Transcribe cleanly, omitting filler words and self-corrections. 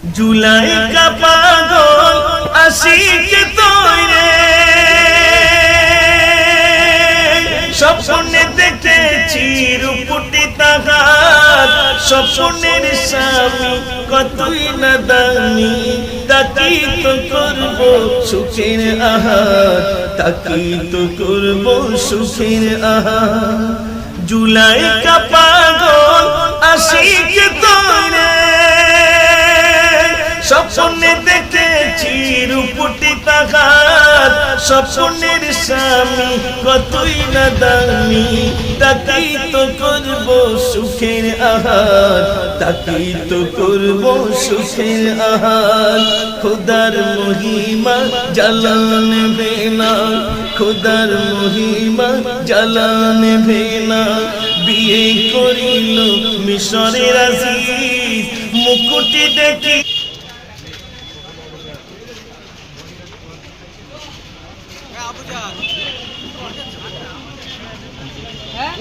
জুলাই কা পাগল আশিক তোরে স্বপ্নে দেখেছি রূপটি তাহার স্বপ্নের স্বামী কতই না দামি তাকি তো করব সুখের আহার তাকি তো করব সুখের আহার জুলাই কা পাগল আশিক তোরে স্বপ্নে দেখেছি রূপটি তাহার স্বপ্নের স্বামী কতই না দামি তাকেই তো করব সুখের আহার তাকেই তো করব সুখের আহার খোদার মহিমা জালান ভেনা খোদার মহিমা জালান ভেনা বিয়ে করিল মিশরের আজিজ মুকুটি দেখি হ্যাঁ